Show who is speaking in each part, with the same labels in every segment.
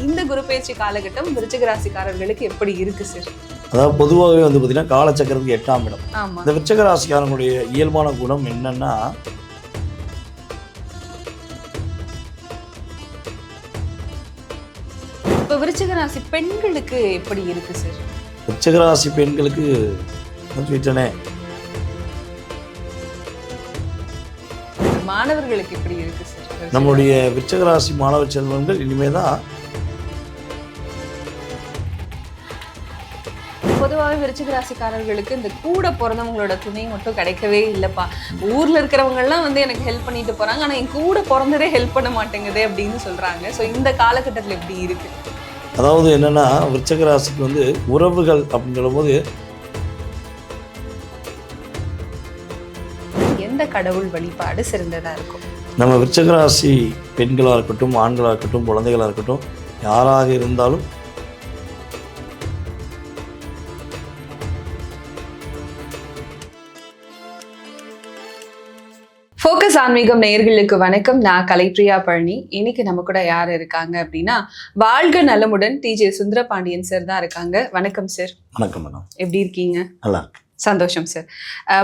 Speaker 1: இந்த குரு பயிற்சி காலகட்டம் விருச்சிக ராசிக்காரர்களுக்கு எப்படி இருக்கு சார்?
Speaker 2: அதாவது பொதுவாகவே வந்து பார்த்தீங்கன்னா காலச்சக்கரத்துக்கு 8ஆம் இடம்.
Speaker 1: ஆமா.
Speaker 2: இந்த விருச்சிக ராசிக்காரங்களுடைய இயல்பான குணம் என்னன்னா,
Speaker 1: இப்ப விருச்சிக ராசி பெண்களுக்கு எப்படி இருக்கு சார்?
Speaker 2: விருச்சிக ராசி பெண்களுக்கு சொல்லிட்டேனே,
Speaker 1: மாணவர்களுக்கு எப்படி இருக்கு சார்?
Speaker 2: நம்மளுடைய விருச்சிக ராசி மாணவ செல்வங்கள் இனிமே தான்
Speaker 1: பொதுவாகவே விருச்சிக ராசிக்காரர்களுக்கு இந்த கூட பிறந்தவங்களோட துணை மட்டும் கிடைக்கவே இல்லைப்பா. ஊர்ல இருக்கிறவங்க எல்லாம் வந்து எனக்கு ஹெல்ப் பண்ணிட்டு போறாங்க, ஆனா என் கூட பிறந்ததே ஹெல்ப் பண்ண மாட்டேங்குது அப்படின்னு சொல்றாங்க. ஸோ இந்த காலகட்டத்தில் எப்படி இருக்கு?
Speaker 2: அதாவது என்னன்னா, விருச்சிக ராசிக்கு வந்து உறவுகள் அப்படின்னு சொல்லும்போது
Speaker 1: எந்த கடவுள் வழிபாடு சிறந்ததா இருக்கும்?
Speaker 2: நம்ம விருச்சிக ராசி பெண்களாக இருக்கட்டும், ஆண்களாக இருக்கட்டும், குழந்தைகளாக இருக்கட்டும், யாராக இருந்தாலும்
Speaker 1: ஃபோக்கஸ் ஆன்மீகம் நேயர்களுக்கு வணக்கம். நான் கலைப்ரியா பழனி. இன்னைக்கு நம்ம கூட யார் இருக்காங்க அப்படின்னா, வாழ்க நலமுடன் டிஜே சுந்தரபாண்டியன் சார் தான் இருக்காங்க. வணக்கம் சார்.
Speaker 2: வணக்கம் மேடம்.
Speaker 1: எப்படி இருக்கீங்க?
Speaker 2: நல்லா.
Speaker 1: சந்தோஷம் சார்.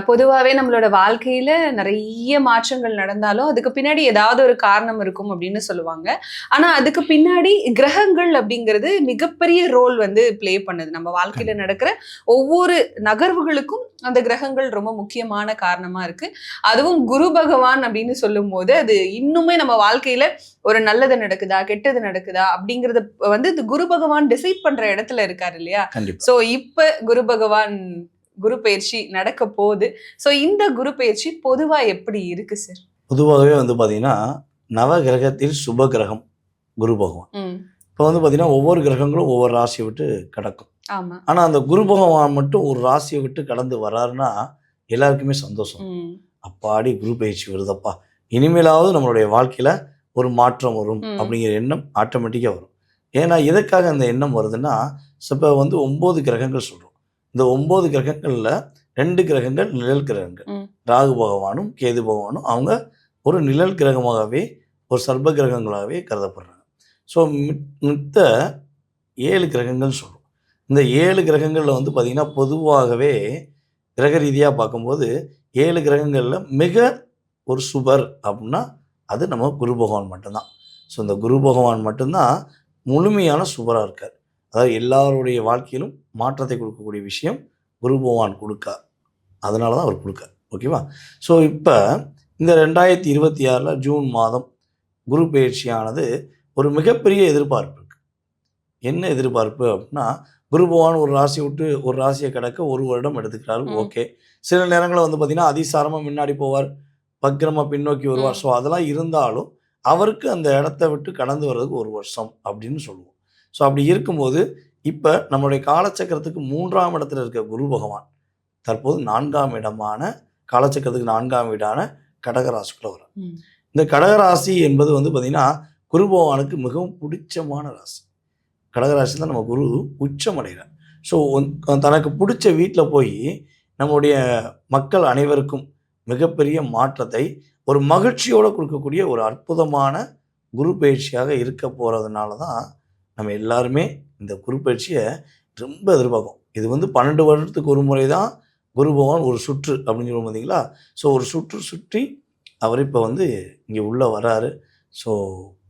Speaker 1: பொதுவாகவே நம்மளோட வாழ்க்கையில நிறைய மாற்றங்கள் நடந்தாலும் அதுக்கு பின்னாடி ஏதாவது ஒரு காரணம் இருக்கும் அப்படின்னு சொல்லுவாங்க. ஆனா அதுக்கு பின்னாடி கிரகங்கள் அப்படிங்கிறது மிகப்பெரிய ரோல் வந்து பிளே பண்ணுது. நம்ம வாழ்க்கையில நடக்கிற ஒவ்வொரு நகர்வுகளுக்கும் அந்த கிரகங்கள் ரொம்ப முக்கியமான காரணமா இருக்கு. அதுவும் குரு பகவான் அப்படின்னு சொல்லும் போது அது இன்னுமே நம்ம வாழ்க்கையில ஒரு நல்லது நடக்குதா கெட்டது நடக்குதா அப்படிங்கறத வந்து இது குரு பகவான் டிசைட் பண்ற இடத்துல இருக்காரு இல்லையா? சோ இப்ப குரு பகவான் குரு பயிற்சி நடக்க போகுது. ஸோ இந்த குரு பயிற்சி பொதுவா எப்படி இருக்கு சார்?
Speaker 2: பொதுவாகவே வந்து பார்த்தீங்கன்னா, நவ கிரகத்தில் சுப கிரகம் குரு பகவான். இப்போ வந்து பார்த்தீங்கன்னா, ஒவ்வொரு கிரகங்களும் ஒவ்வொரு ராசியை விட்டு கடக்கும்.
Speaker 1: ஆமா.
Speaker 2: ஆனால் அந்த குரு பகவான் மட்டும் ஒரு ராசியை விட்டு கடந்து வராருன்னா எல்லாருக்குமே சந்தோஷம். அப்பாடி குரு பயிற்சி வருதப்பா, இனிமேலாவது நம்மளுடைய வாழ்க்கையில் ஒரு மாற்றம் வரும் அப்படிங்கிற எண்ணம் ஆட்டோமேட்டிக்காக வரும். ஏன்னா எதுக்காக அந்த எண்ணம் வருதுன்னா, இப்போ வந்து 9 கிரகங்கள் சொல்கிறோம். இந்த 9 கிரகங்களில் 2 கிரகங்கள் நிழல் கிரகங்கள். ராகு பகவானும் கேது பகவானும் அவங்க ஒரு நிழல் கிரகமாகவே ஒரு சர்ப கிரகங்களாகவே கருதப்படுறாங்க. ஸோ மித்த 7 கிரகங்கள் சொல்கிறோம். இந்த 7 கிரகங்களில் வந்து பார்த்திங்கன்னா, பொதுவாகவே கிரக ரீதியாக பார்க்கும்போது 7 கிரகங்களில் மிக ஒரு சுபர் அப்படின்னா அது நம்ம குரு பகவான் மட்டும்தான். ஸோ இந்த குரு பகவான் மட்டும்தான் முழுமையான சுபராக இருக்கார். அதாவது எல்லாருடைய வாழ்க்கையிலும் மாற்றத்தை கொடுக்கக்கூடிய விஷயம் குரு பகவான் கொடுக்க, அதனால தான் அவர் கொடுக்கார். ஓகேவா? ஸோ இப்போ இந்த 2026 ஜூன் மாதம் குரு பயிற்சியானது ஒரு மிகப்பெரிய எதிர்பார்ப்பு இருக்குது. என்ன எதிர்பார்ப்பு அப்படின்னா, குரு பகவான் ஒரு ராசியை விட்டு ஒரு ராசியை கடக்க 1 வருடம் எடுத்துக்கிறாரு. ஓகே. சில நேரங்களில் வந்து பார்த்திங்கன்னா அதிசாரமாக முன்னாடி போவார், வக்ரமாக பின்னோக்கி வருவார். ஸோ அதெல்லாம் இருந்தாலும் அவருக்கு அந்த இடத்த விட்டு கடந்து வர்றதுக்கு 1 வருஷம் அப்படின்னு சொல்லுவோம். ஸோ அப்படி இருக்கும்போது இப்போ நம்மளுடைய காலச்சக்கரத்துக்கு 3ஆம் இடத்துல இருக்க குரு பகவான் தற்போது 4ஆம் இடமான காலச்சக்கரத்துக்கு 4ஆம் வீடான கடகராசிக்குள்ள வரும். இந்த கடகராசி என்பது வந்து பார்த்திங்கன்னா குரு பகவானுக்கு மிகவும் பிடிச்சமான ராசி. கடகராசி தான் நம்ம குரு உச்சமடைகிறார். ஸோ தனக்கு பிடிச்ச வீட்டில் போய் நம்முடைய மக்கள் அனைவருக்கும் மிகப்பெரிய மாற்றத்தை ஒரு மகிழ்ச்சியோடு கொடுக்கக்கூடிய ஒரு அற்புதமான குரு பயிற்சியாக இருக்க போகிறதுனால தான் நம்ம எல்லாருமே இந்த குரு பயிற்சியை ரொம்ப எதிர்பார்க்கும். இது வந்து 12 வருடத்துக்கு ஒரு முறை தான் குரு பகவான் ஒரு சுற்று அப்படின்னு சொல்லுவோம் பார்த்தீங்களா? ஸோ ஒரு சுற்று சுற்றி அவர் இப்போ வந்து இங்கே உள்ளே வராரு. ஸோ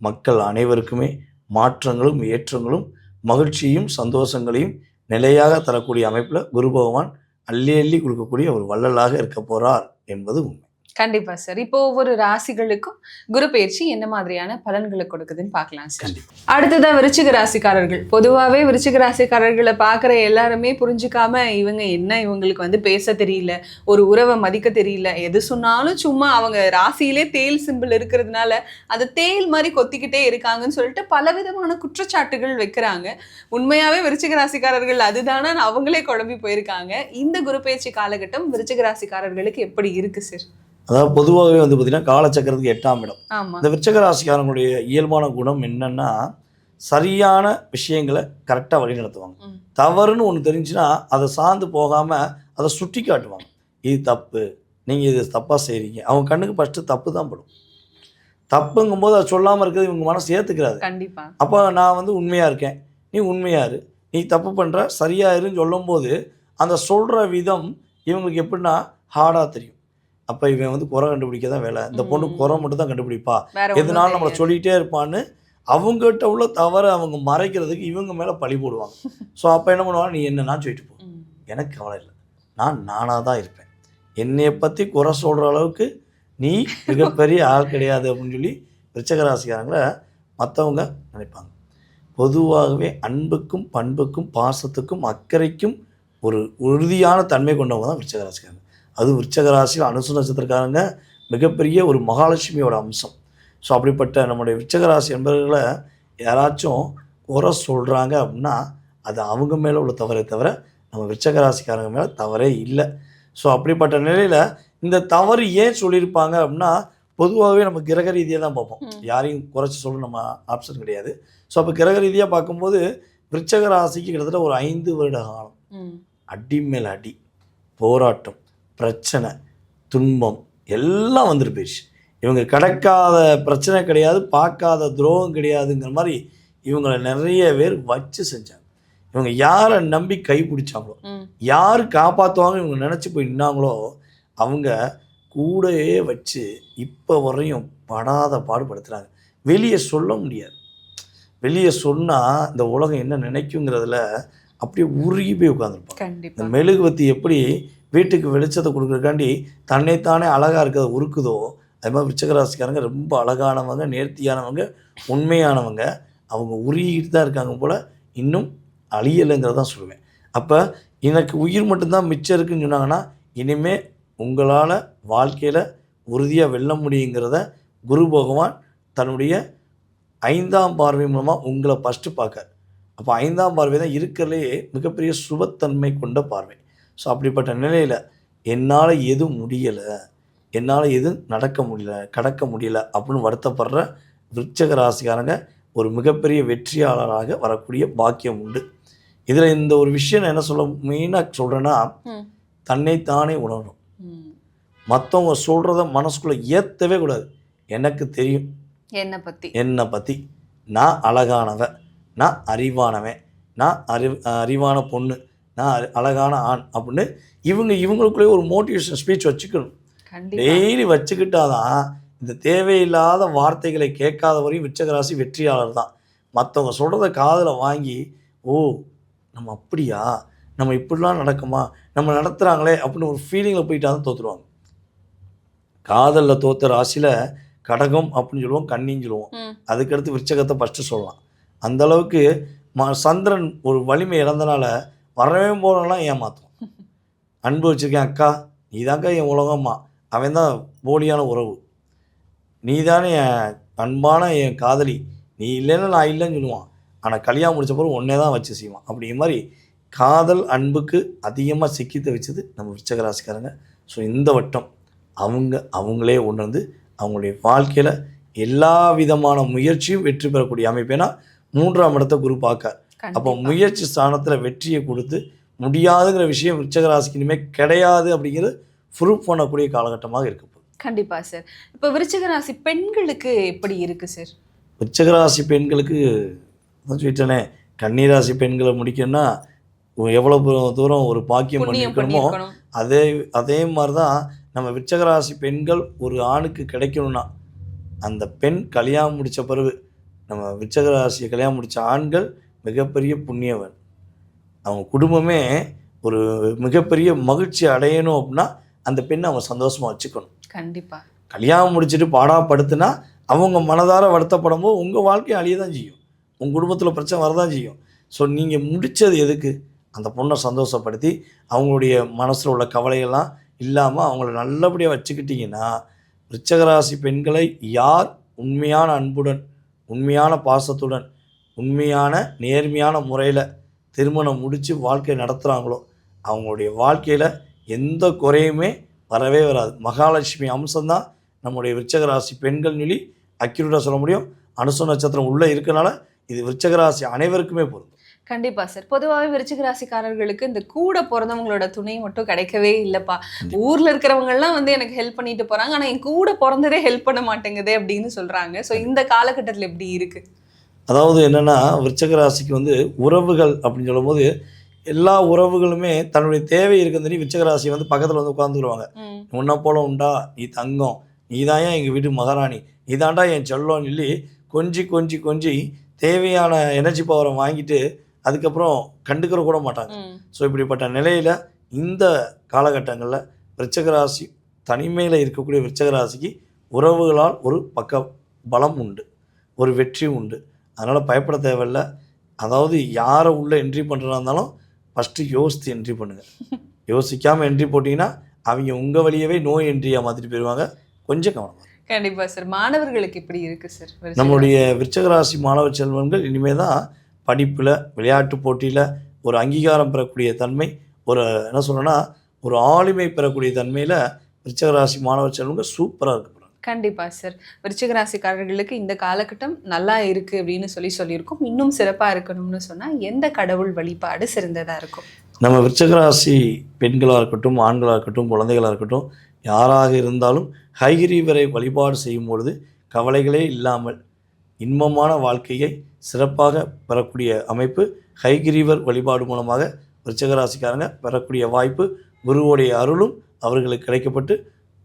Speaker 2: மக்கள் அனைவருக்குமே மாற்றங்களும் ஏற்றங்களும் மகிழ்ச்சியும் சந்தோஷங்களையும் நிலையாக தரக்கூடிய அமைப்பில் குரு பகவான் அள்ளி அள்ளி கொடுக்கக்கூடிய ஒரு வள்ளலாக இருக்க போகிறார் என்பது உண்மை.
Speaker 1: கண்டிப்பா சார். இப்போ ஒவ்வொரு ராசிகளுக்கும் குரு பயிற்சி என்ன மாதிரியான பலன்களை கொடுக்குதுன்னு பார்க்கலாம் சார். அடுத்ததான் விருச்சிக ராசிக்காரர்கள். பொதுவாகவே விருச்சிக ராசிக்காரர்களை பார்க்குற எல்லாருமே புரிஞ்சுக்காம இவங்க என்ன, இவங்களுக்கு வந்து பேச தெரியல, ஒரு உறவை மதிக்க தெரியல, எது சொன்னாலும் சும்மா அவங்க ராசியிலே தேல் சிம்பிள் இருக்கிறதுனால அது தேல் மாதிரி கொத்திக்கிட்டே இருக்காங்கன்னு சொல்லிட்டு பலவிதமான குற்றச்சாட்டுகள் வைக்கிறாங்க. உண்மையாவே விருச்சிக ராசிக்காரர்கள் அதுதானே அவங்களே குழம்பி போயிருக்காங்க. இந்த குரு பயிற்சி காலகட்டம் விருச்சிக ராசிக்காரர்களுக்கு எப்படி இருக்கு சார்?
Speaker 2: அதாவது பொதுவாகவே வந்து பார்த்திங்கன்னா காலச்சக்கரத்துக்கு 8ஆம் இடம்.
Speaker 1: ஆமா.
Speaker 2: இந்த விருச்சிக ராசிக்காரங்களுடைய இயல்பான குணம் என்னன்னா, சரியான விஷயங்களை கரெக்டாக வழி நடத்துவாங்க. தவறுன்னு ஒன்று தெரிஞ்சுன்னா அதை சார்ந்து போகாமல் அதை சுட்டி காட்டுவாங்க. இது தப்பு, நீங்கள் இது தப்பாக செய்கிறீங்க. அவங்க கண்ணுக்கு ஃபஸ்ட்டு தப்பு தான் படும். தப்புங்கும்போது அதை சொல்லாமல் இருக்கிறது இவங்க மனசு ஏற்றுக்கிறாரு.
Speaker 1: கண்டிப்பா.
Speaker 2: அப்போ நான் வந்து உண்மையாக இருக்கேன், நீ உண்மையா இரு, நீ தப்பு பண்ணுற சரியா இருன்னு சொல்லும்போது அந்த சொல்கிற விதம் இவங்களுக்கு எப்படின்னா ஹார்டாக தெரியும். அப்போ இவன் வந்து குறை கண்டுபிடிக்க தான் வேலை, இந்த பொண்ணு குறை மட்டும் தான் கண்டுபிடிப்பா, எதனாலும் நம்மளை சொல்லிகிட்டே இருப்பான்னு அவங்ககிட்ட உள்ள தவறை அவங்க மறைக்கிறதுக்கு இவங்க மேலே பழி போடுவாங்க. ஸோ அப்போ என்ன பண்ணுவாங்க, நீ என்னன்னா சொல்லிட்டு போ, எனக்கு கவலை இல்லை, நான் நானாக தான் இருப்பேன், என்னையை பற்றி குறை சொல்கிற அளவுக்கு நீ மிகப்பெரிய ஆள் கிடையாது அப்படின்னு சொல்லி விருச்சிக ராசிக்காரங்களை மற்றவங்க நினைப்பாங்க. பொதுவாகவே அன்புக்கும் பண்புக்கும் பாசத்துக்கும் அக்கறைக்கும் ஒரு உறுதியான தன்மை கொண்டவங்க தான் விருச்சிக ராசிக்காரங்க. அது விருச்சிக ராசியில் அனுச நட்சத்திரக்காரங்க மிகப்பெரிய ஒரு மகாலட்சுமியோட அம்சம். ஸோ அப்படிப்பட்ட நம்முடைய விருச்சிக ராசி என்பவர்களை யாராச்சும் குறை சொல்கிறாங்க அப்படின்னா அது அவங்க மேலே உள்ள தவறே தவிர நம்ம விருச்சிக ராசிக்காரங்க மேலே தவறே இல்லை. ஸோ அப்படிப்பட்ட நிலையில் இந்த தவறு ஏன் சொல்லியிருப்பாங்க அப்படின்னா பொதுவாகவே நம்ம கிரக ரீதியாக தான் பார்ப்போம், யாரையும் குறைச்சி சொல்ல நம்ம ஆப்ஷன் கிடையாது. ஸோ அப்போ கிரக ரீதியாக பார்க்கும்போது விருச்சிக ராசிக்கு கிட்டத்தட்ட ஒரு 5 வருட காலம் அடி மேல் அடி, போராட்டம், பிரச்சனை, துன்பம் எல்லாம் வந்துட்டு போயிடுச்சு. இவங்க கிடக்காத பிரச்சனை கிடையாது, பார்க்காத துரோகம் கிடையாதுங்கிற மாதிரி இவங்களை நிறைய பேர் வச்சு செஞ்சாங்க. இவங்க யாரை நம்பி கை பிடிச்சாங்களோ, யார் காப்பாற்றுவாங்க இவங்க நினச்சி போய் நின்னாங்களோ அவங்க கூடவே வச்சு இப்போ வரையும் படாத பாடுபடுத்துகிறாங்க. வெளியே சொல்ல முடியாது, வெளியே சொன்னால் இந்த உலகம் என்ன நினைக்குங்கிறதுல அப்படியே உருகி போய் உட்காந்துருப்பாங்க. இந்த மெழுகுவத்தி எப்படி வீட்டுக்கு வெளிச்சத்தை கொடுக்குறக்காண்டி தன்னைத்தானே அழகாக இருக்கிறத உருக்குதோ அது மாதிரி விருச்சிக ராசிக்காரங்க ரொம்ப அழகானவங்க, நேர்த்தியானவங்க, உண்மையானவங்க. அவங்க உருகிட்டு தான் இருக்காங்க போல், இன்னும் அழியலைங்கிறதான் சொல்லுவேன். அப்போ எனக்கு உயிர் மட்டும்தான் மிச்சம் இருக்குதுன்னு சொன்னாங்கன்னா இனிமேல் உங்களால் வாழ்க்கையில் உறுதியாக வெல்ல முடியுங்கிறத குரு பகவான் தன்னுடைய 5ஆம் பார்வை மூலமாக உங்களை ஃபஸ்ட்டு பார்க்க. அப்போ 5ஆம் பார்வை தான் இருக்கிறதுலே மிகப்பெரிய சுபத்தன்மை கொண்ட பார்வை. ஸோ அப்படிப்பட்ட நிலையில் என்னால் எதுவும் முடியலை, என்னால் எதுவும் நடக்க முடியல, கடக்க முடியல அப்படின்னு வருத்தப்படுற விருச்சிக ராசிக்காரங்க ஒரு மிகப்பெரிய வெற்றியாளராக வரக்கூடிய பாக்கியம் உண்டு. இதில் இந்த ஒரு விஷயம் நான் என்ன சொல்ல மெயினாக சொல்கிறேன்னா, தன்னைத்தானே உணரணும். மற்றவங்க சொல்கிறத மனசுக்குள்ளே ஏற்றவே கூடாது. எனக்கு தெரியும் என்னை பற்றி, நான் அழகானவன், நான் அறிவானவன், நான் அறிவான பொண்ணு, நான் அழகான ஆண் அப்படின்னு இவங்களுக்குள்ளே ஒரு மோட்டிவேஷன் ஸ்பீச் வச்சுக்கணும். டெய்லி வச்சுக்கிட்டாதான் இந்த தேவையில்லாத வார்த்தைகளை கேட்காத வரையும் விருச்சிக ராசி வெற்றியாளர் தான். மற்றவங்க சொல்கிறத காதில் வாங்கி ஓ நம்ம அப்படியா, நம்ம இப்படிலாம் நடக்குமா, நம்ம நடத்துகிறாங்களே அப்படின்னு ஒரு ஃபீலிங்கில் போயிட்டா தான் தோற்றுருவாங்க. காதலில் தோற்ற ராசியில் கடகம் அப்படின்னு சொல்லுவோம், கன்னின்னு சொல்லுவோம். அதுக்கடுத்து விருச்சகத்தை ஃபஸ்ட்டு சொல்லலாம். அந்தளவுக்கு சந்திரன் ஒரு வலிமை இழந்தனால வரவே போகிறவங்களாம் ஏமாற்றும். அன்பு வச்சுருக்கேன் அக்கா, நீ தான்க்கா என் உலகம்மா, அவன் தான் போலியான உறவு, நீ தானே என் அன்பான என் காதலி, நீ இல்லைன்னா நான் இல்லைன்னு சொல்லுவான். ஆனால் கல்யாணம் முடித்த பிறகு ஒன்றே தான் வச்சு செய்வான். அப்படிங்கிற மாதிரி காதல் அன்புக்கு அதிகமாக சிக்கித்த வச்சது நம்ம விருச்சிக ராசிக்காரங்க. ஸோ இந்த வட்டம் அவங்களே உணர்ந்து அவங்களுடைய வாழ்க்கையில் எல்லா விதமான முயற்சியும் வெற்றி பெறக்கூடிய அமைப்பு. ஏன்னா 3ஆம் இடத்தை குரு பார்க்க, அப்போ முயற்சி ஸ்தானத்தில் வெற்றியை கொடுத்து முடியாதுங்கிற விஷயம் விருச்சிக ராசிக்கு இனிமேல் கிடையாது அப்படிங்கிறது ப்ரூஃப் பண்ணக்கூடிய காலகட்டமாக இருக்கு.
Speaker 1: கண்டிப்பாக சார். இப்போ விருச்சிக ராசி பெண்களுக்கு எப்படி இருக்குது சார்?
Speaker 2: விருச்சிக ராசி பெண்களுக்கு சொல்லிட்டேனே, கன்னிராசி பெண்களை முடிக்கணும்னா எவ்வளோ தூரம் ஒரு பாக்கியம் பண்ணியிருக்கணுமோ அதே மாதிரி தான் நம்ம விருச்சிக ராசி பெண்கள் ஒரு ஆணுக்கு கிடைக்கணும்னா அந்த பெண் கல்யாணம் முடித்த பிறகு நம்ம விருச்சிக ராசியை கல்யாணம் முடித்த ஆண்கள் மிகப்பெரிய புண்ணியவன். அவங்க குடும்பமே ஒரு மிகப்பெரிய மகிழ்ச்சி அடையணும் அப்படின்னா அந்த பெண்ணை அவங்க சந்தோஷமாக வச்சுக்கணும்.
Speaker 1: கண்டிப்பாக
Speaker 2: கல்யாணம் முடிச்சுட்டு பாடாப்படுத்தினா அவங்க மனதார வருத்தப்படும் போது உங்கள் வாழ்க்கையை அழிய தான் செய்யும், உங்கள் குடும்பத்தில் பிரச்சனை வரதான் செய்யும். ஸோ நீங்கள் முடித்தது எதுக்கு? அந்த பொண்ணை சந்தோஷப்படுத்தி அவங்களுடைய மனசில் உள்ள கவலைகள்லாம் இல்லாமல் அவங்கள நல்லபடியாக வச்சுக்கிட்டிங்கன்னா விருச்சிக ராசி பெண்களை யார் உண்மையான அன்புடன், உண்மையான பாசத்துடன், உண்மையான நேர்மையான முறையில் திருமணம் முடித்து வாழ்க்கை நடத்துகிறாங்களோ அவங்களுடைய வாழ்க்கையில் எந்த குறையுமே வரவே வராது. மகாலட்சுமி அம்சம்தான் நம்முடைய விருச்சிக ராசி பெண்கள் சொல்லி அக்யூரேட்டாக சொல்ல முடியும். அனுச நட்சத்திரம் உள்ளே இருக்கனால இது விருச்சிக ராசி அனைவருக்குமே பொருந்தும்.
Speaker 1: கண்டிப்பா சார். பொதுவாவே விருச்சிக ராசிக்காரர்களுக்கு இந்த கூட பொறந்தவங்களோட துணை மட்டும் கிடைக்கவே இல்லப்பா. ஊர்ல இருக்கிறவங்கலாம் வந்து எனக்கு ஹெல்ப் பண்ணிட்டு போறாங்க. ஆனா என் கூட பொறந்ததே ஹெல்ப் பண்ண மாட்டேங்குதே அப்படின்னு சொல்றாங்க. சோ இந்த காலகட்டத்துல எப்படி இருக்கு?
Speaker 2: அதாவது என்னன்னா, விருச்சிக ராசிக்கு வந்து உறவுகள் அப்படின்னு சொல்லும்போது, எல்லா உறவுகளுமே தன்னுடைய தேவை இருக்குன்னு சொல்லி விருச்சிக ராசிய வந்து பக்கத்துல வந்து உட்காந்துருவாங்க.
Speaker 1: ம்.
Speaker 2: "உன்ன போல உண்டா? நீ தங்கம். நீதான்யா எங்க வீட்டு மகாராணி. நீதான்டா என் செல்லம்ன்னு" சொல்லி கொஞ்சி, கொஞ்சி, கொஞ்சி தேவையான எனர்ஜி பவரை வாங்கிட்டு, அதுக்கப்புறம் கண்டுக்கிற கூட மாட்டாங்க.
Speaker 1: ம்.
Speaker 2: ஸோ இப்படிப்பட்ட நிலையில இந்த காலகட்டங்கள்ல விருச்சிக ராசி தனிமையில இருக்கக்கூடிய விருச்சிக ராசிக்கு உறவுகளால் ஒரு பக்க பலம் உண்டு. ஒரு வெற்றி உண்டு. அதனால பயப்பட தேவையில்ல. அதாவது யார உள்ள என்ட்ரி பண்றதா இருந்தாலும், ஃபர்ஸ்ட்டு யோசித்து என்ட்ரி பண்ணுங்க. யோசிக்காம என்ட்ரி போட்டீங்கன்னா, அவிங்க உங்க வழியவே நோ என்ட்ரியா மாத்திட்டு போயிருவாங்க. கொஞ்சம் கவனமா இருங்க.
Speaker 1: கண்டிப்பா சார். மாணவர்களுக்கு எப்படி இருக்கு சார்? விருச்சிக
Speaker 2: நம்மளுடைய
Speaker 1: ராசி.
Speaker 2: விருச்சிக ராசி மாணவ செல்வங்கள் இனிமே தான் படிப்புல, விளையாட்டு போட்டியில ஒரு அங்கீகாரம் பெறக்கூடிய தன்மை, ஒரு என்ன சொல்றேன்னா, ஒரு ஆளுமை பெறக்கூடிய தன்மையில விருச்சிக ராசி மாணவ செல்வங்கள் சூப்பரா இருக்க போறாங்க.
Speaker 1: கண்டிப்பா சார். விருச்சிக ராசிக்காரர்களுக்கு இந்த காலகட்டம் நல்லா இருக்கு அப்படின்னு சொல்லியிருக்கோம். இன்னும் சிறப்பா இருக்கணும்னு சொன்னா எந்த கடவுள் வழிபாடு சிறந்ததா இருக்கும்?
Speaker 2: நம்ம விருச்சிக ராசி பெண்களா இருக்கட்டும், ஆண்களா இருக்கட்டும், குழந்தைகளா இருக்கட்டும், யாராக இருந்தாலும் ஹயகிரீவரை வழிபாடு செய்யும் பொழுது கவலைகளே இல்லாமல் இன்பமான வாழ்க்கையை சிறப்பாக பெறக்கூடிய அமைப்பு ஹயகிரீவர் வழிபாடு மூலமாக விருச்சிக ராசிக்காரங்க பெறக்கூடிய வாய்ப்பு, குருவுடைய அருளும் அவர்களுக்கு கிடைக்கப்பட்டு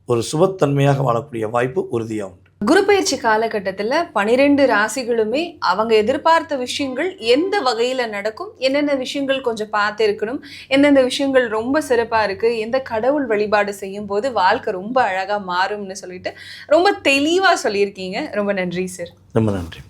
Speaker 2: ஒரு சுபத்தன்மையாக வாழக்கூடிய வாய்ப்பு உறுதியாக உண்டு.
Speaker 1: குரு பயிற்சி காலகட்டத்துல 12 ராசிகளுமே அவங்க எதிர்பார்த்த விஷயங்கள் எந்த வகையில நடக்கும், என்னென்ன விஷயங்கள் கொஞ்சம் பார்த்து இருக்கணும், எந்தெந்த விஷயங்கள் ரொம்ப சிறப்பா இருக்கு, எந்த கடவுள் வழிபாடு செய்யும் போது வாழ்க்கை ரொம்ப அழகா மாறும்னு சொல்லிட்டு ரொம்ப தெளிவா சொல்லியிருக்கீங்க. ரொம்ப நன்றி சார்.
Speaker 2: ரொம்ப நன்றி.